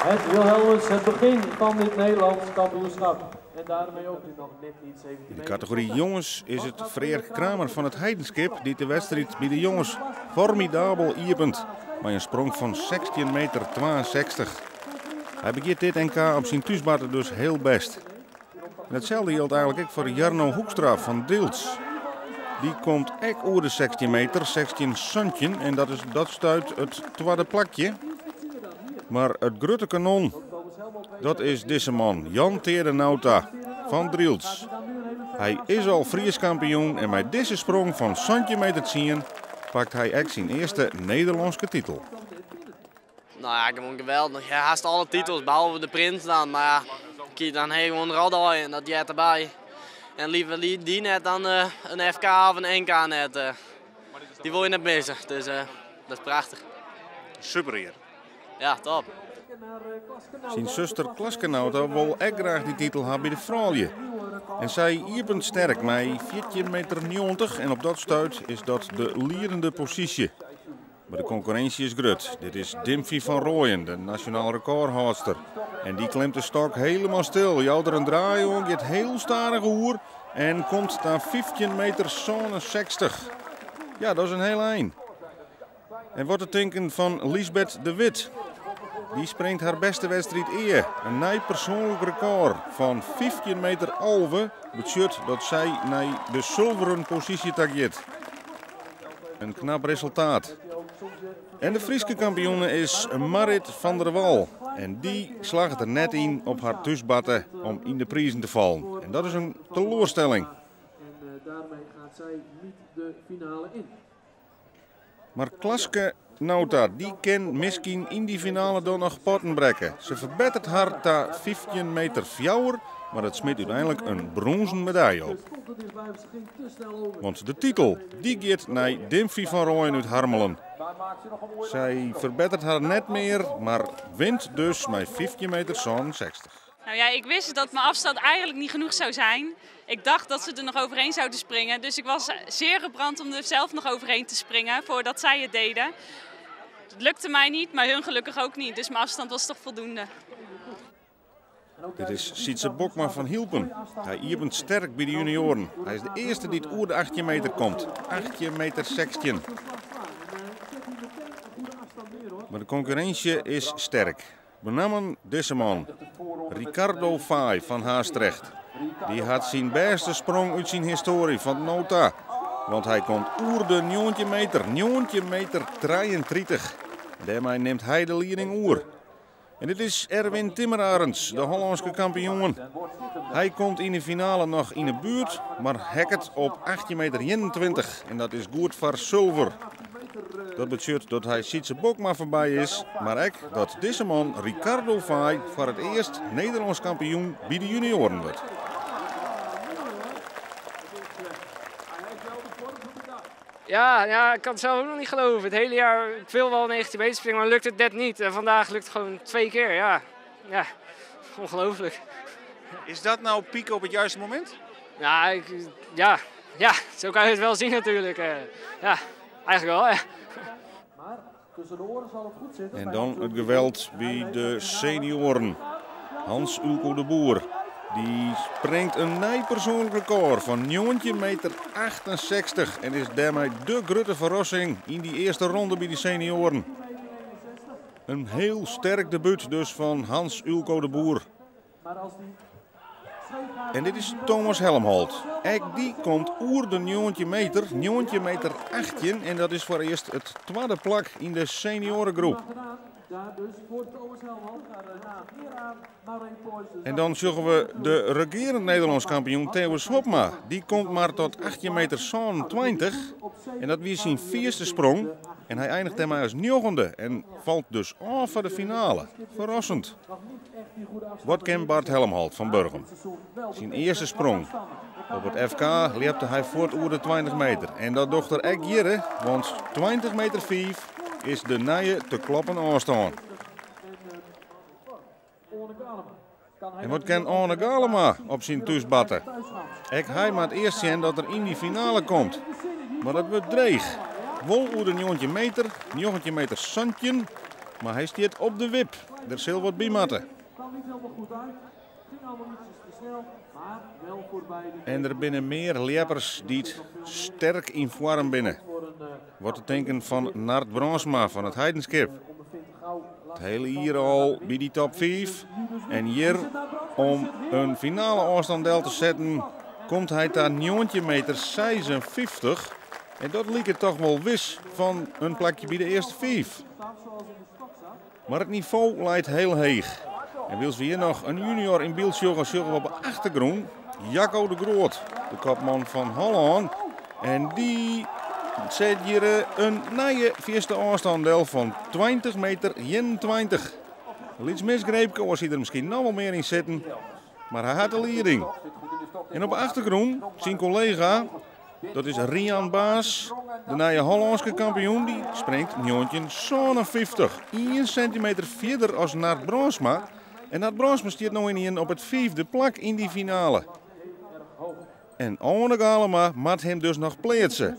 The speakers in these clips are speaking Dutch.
Het Wilhelmus, het begin van dit Nederlands kampioenschap. En daarmee ook nog net niet 17 In de categorie jongens is het Freer Kramer van het Heidenskip die de wedstrijd bij de jongens formidabel iepent. Bij een sprong van 16,62 meter. Hij begint dit NK op zijn thuisbaten dus heel best. En hetzelfde geldt eigenlijk ook voor Jarno Hoekstra van Dilts. Die komt ook over de 16 meter, 16 centje en dat stuit het tweede plakje. Maar het grote kanon, dat is deze man, Jan Terenauta van Driels. Hij is al Fries kampioen en met deze sprong van centimeter 10 pakt hij ook zijn eerste Nederlandse titel. Nou ja, gewoon geweldig. Hij haast alle titels, behalve de prins dan. Maar ja, kijk dan gewoon radar en dat jij erbij. En liever die net dan een FK of een NK net. Die wil je net missen, dus dat is prachtig. Super hier. Ja, top. Zijn zuster Klaskenauta wil ook graag die titel hebben bij de vrouwen. En zij iepent sterk met 14,90 meter en op dat stuit is dat de lierende positie. Maar de concurrentie is groot. Dit is Dimfie van Rooyen, de nationaal recordhoudster. En die klimt de stok helemaal stil. Jouwt er een draai om, gaat heel starig oer en komt naar 15,60 meter. Ja, dat is een heel eind. En wat te denken van Liesbeth de Wit. Die springt haar beste wedstrijd eer. Een nieuw persoonlijk record van 15,11 meter. Betekent dat zij naar de zilveren positie tageert. Een knap resultaat. En de Friese kampioene is Marit van der Wal. En die slaagt er net in op haar thuisbatten om in de prijzen te vallen. En dat is een teleurstelling. En daarmee gaat zij niet de finale in. Maar Klaskenauta, die kan misschien in die finale dan nog potten breken. Ze verbetert haar ta 15 meter fjouwer, maar het smeet uiteindelijk een bronzen medaille op. Want de titel, die gaat naar Dimfie van Rooyen uit Harmelen. Zij verbetert haar net meer, maar wint dus met 15 meter 60. Nou ja, ik wist dat mijn afstand eigenlijk niet genoeg zou zijn. Ik dacht dat ze er nog overheen zouden springen. Dus ik was zeer gebrand om er zelf nog overheen te springen voordat zij het deden. Het lukte mij niet, maar hun gelukkig ook niet. Dus mijn afstand was toch voldoende. Dit is Sietse Bokma van Hielpen. Hij iepent sterk bij de junioren. Hij is de eerste die het oer de 18 meter komt. 18 meter 16. Maar de concurrentie is sterk. Benamen deze man, Ricardo Fay van Haastrecht. Die had zijn beste sprong uit zijn historie van Nota. Want hij komt oer de 9 meter 33. Daarmee neemt hij de leiding oer. En dit is Erwin Timmerarens, de Hollandse kampioen. Hij komt in de finale nog in de buurt, maar hacket op 18 meter 21. En dat is goed voor zilver. Dat betekent dat hij Sietse Bokma voorbij is, maar ook dat deze man, Ricardo Fay, voor het eerst Nederlands kampioen bij de junioren wordt. Ja, ik kan het zelf ook nog niet geloven. Het hele jaar, ik wil wel 19 meter springen, maar lukt het net niet. En vandaag lukt het gewoon 2 keer, ja. Ongelooflijk. Is dat nou pieken op het juiste moment? Ja, zo kan je het wel zien natuurlijk. Ja, eigenlijk wel, ja. Maar tussen de oren zal het goed zitten. En dan het geweld bij de senioren. Hans Ulko de Boer. Die springt een nieuw persoonlijk record van 9,68 meter. En is daarmee de grote verrassing in die eerste ronde bij de senioren. Een heel sterk debuut dus van Hans Ulko de Boer. En dit is Thomas Helmholt. Die komt oer de 9 meter 18. En dat is voor eerst het tweede plak in de seniorengroep. En dan zullen we de regerend Nederlands kampioen Theo Swopma. Die komt maar tot 18 meter 20. En dat was zijn 4e sprong. En hij eindigt daarmee als 9e en valt dus af voor de finale. Verrassend. Wat kan Bart Helmholt van Burgum? Zijn eerste sprong. Op het FK leefde hij voort over de 20 meter. En dat docht er echt jere, want 20 meter 5 is de nieuwe te kloppen aanstaan. En wat kan Arne Galema op zijn thuisbatten? Hij moet eerst zien dat er in die finale komt. Maar dat wordt dreig. Wol over de 9 meter centje. Maar hij staat op de wip. Er zal wat bimatten. Kwam niet helemaal goed uit. Ging allemaal ietsjes te snel, maar wel voorbij. En er binnen meer leppers die het sterk in vorm binnen. Wordt te denken van Nart Brandsma van het Heidenskip. Het hele hier al bij die top 5. En hier om een finale afstanddel te zetten komt hij daar 19,56 meter. En dat liep het toch wel wis van een plekje bij de eerste 5. Maar het niveau lijkt heel heeg. En wils we hier nog een junior in beeld zullen we op de achtergrond Jacco de Groot, de kopman van Holland. En die zet hier een nieuwe eerste afstanddel van 20,21 meter. Iets misgrepen, was hij er misschien nog wel meer in zitten. Maar hij had de leiding. En op de achtergrond zijn collega, dat is Rian Baas, de nieuwe Hollandse kampioen, die springt 19,50. 1 centimeter verder als Nart Brandsma. En Nart Brandsma staat nu op het 5e plak in die finale. En Arne Galema moet hem dus nog plaatsen.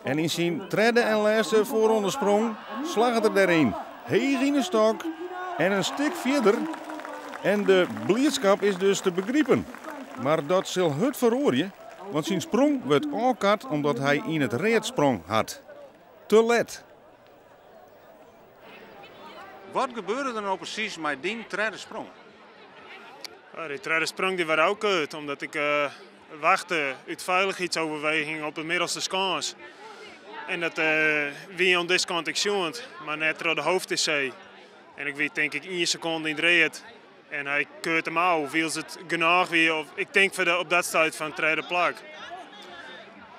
En in zijn derde en laatste voorrondesprong slag het er daarin. Heeg in de stok en een stuk verder. En de blijdschap is dus te begrijpen. Maar dat zal het verhoren, want zijn sprong werd aankat omdat hij in het reed sprong had. Te let. Wat gebeurde er nou precies met die tweede sprong? Ja, die tweede sprong die was ook uit, omdat ik wachtte uit veiligheidsoverweging op de middelste skans. En dat wie aan deze kant ik zoend, maar net door de hoofd en ik weet denk ik 1 seconde in het reed. En hij keurt hem af, wie het genoeg weer, of ik denk op dat stuit van de tweede plak.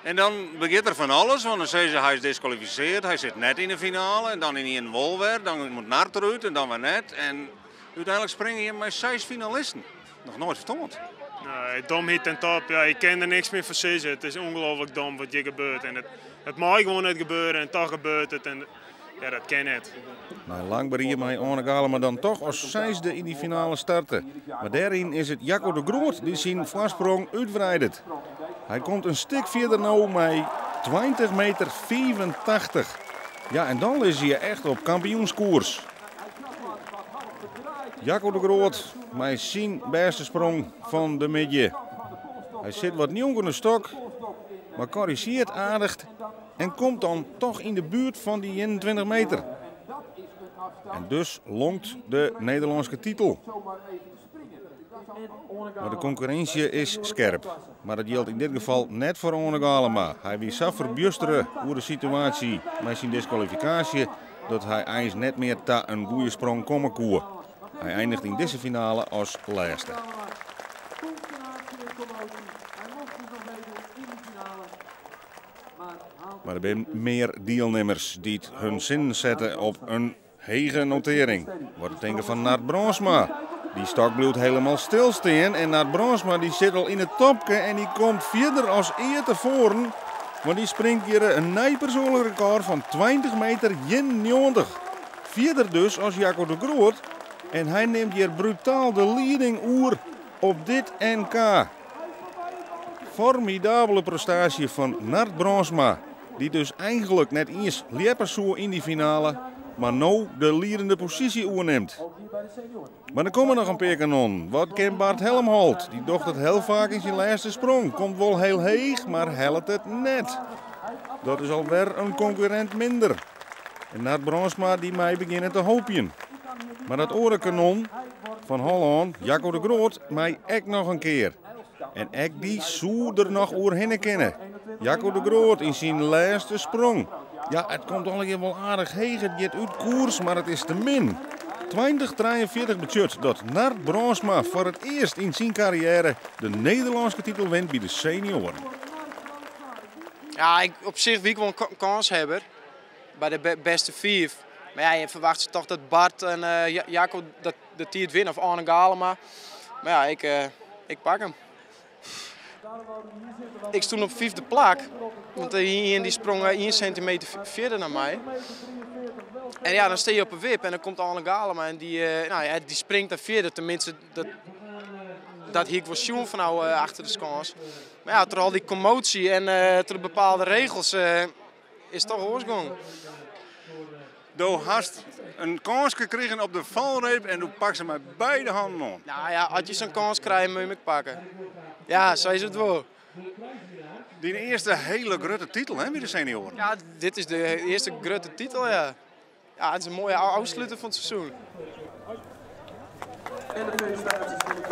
En dan begint er van alles, want dan zeggen ze hij is disqualificeerd, hij zit net in de finale. En dan in een wolwer, dan moet Nart eruit en dan weer net. En uiteindelijk springen je met 6 finalisten. Nog nooit vertoond. Nee, domheid en top, ja, ik ken er niks meer van zeggen. Het is ongelooflijk dom wat hier gebeurt. En het mag gewoon niet gebeuren en toch gebeurt het. En ja, dat ken het. Nou, lang bereid mij Arne Galema dan toch als 6e in die finale starten. Maar daarin is het Jacco de Groot die zijn voorsprong uitbreidt. Hij komt een stuk verder nou met 20,85 meter. Ja, en dan is hij echt op kampioenskoers. Jacco de Groot met zijn beste sprong van de midje. Hij zit wat nieuw in de stok, maar corrigeert aardig en komt dan toch in de buurt van die 21 meter. En dus longt de Nederlandse titel. Maar de concurrentie is scherp. Maar dat geldt in dit geval net voor Arne Galema. Hij wie zo verbusteren over de situatie met zijn disqualificatie dat hij eens net meer ta een goede sprong komen koer. Hij eindigt in deze finale als laatste. Maar er zijn meer deelnemers die hun zin zetten op een hege notering. Wordt het denken van Nart Brandsma. Die stok blijft helemaal stilstaan en Nart Brandsma die zit al in het topje en die komt verder als eer tevoren. Maar die springt hier een nieuw persoonlijk record van 20,91 meter. Verder dus als Jacco de Groot. En hij neemt hier brutaal de leiding oer op dit NK. Formidabele prestatie van Nart Brandsma. Die dus eigenlijk net eens liepersoer in die finale. Maar nu de leidende positie oerneemt. Maar er komen nog een paar kanon. Wat kan Bart Helmholt? Die docht het heel vaak in zijn laatste sprong. Komt wel heel heeg, maar helpt het net. Dat is alweer een concurrent minder. En Nart Brandsma die mij beginnen te hopen. Maar dat orenkanon van Holland, Jacco de Groot, mij ek nog een keer. En ek die zoer er nog oerheen kennen. Jacco de Groot in zijn laatste sprong. Ja, het komt allemaal wel aardig heeg. Het gaat uit koers, maar het is te min. 2043 budget dat Nart Brandsma voor het eerst in zijn carrière de Nederlandse titel wint bij de senioren. Ja, op zich wie ik wel een kans hebben bij de beste 5. Maar ja, je verwacht toch dat Bart en Jacco dat die het winnen of Arne Galema. Maar ja, ik pak hem. Ik stond op 5e plak, want die sprong 1 centimeter verder naar mij. En ja, dan sta je op een wip en dan komt Arne Galema en die springt daar verder. Tenminste, dat ik was zien van nou achter de skans. Maar ja, door al die commotie en door bepaalde regels is het toch oorsprong. Je hast een kans gekregen op de valreep en toen pak ze met beide handen aan. Nou ja, als je zo'n kans krijgt, moet je hem pakken. Ja, zo is het wel. Die eerste hele grote titel, hè, bij de senioren. Ja, dit is de eerste grote titel, ja. Ja, het is een mooie afsluiter van het seizoen. En de felicitaties voor de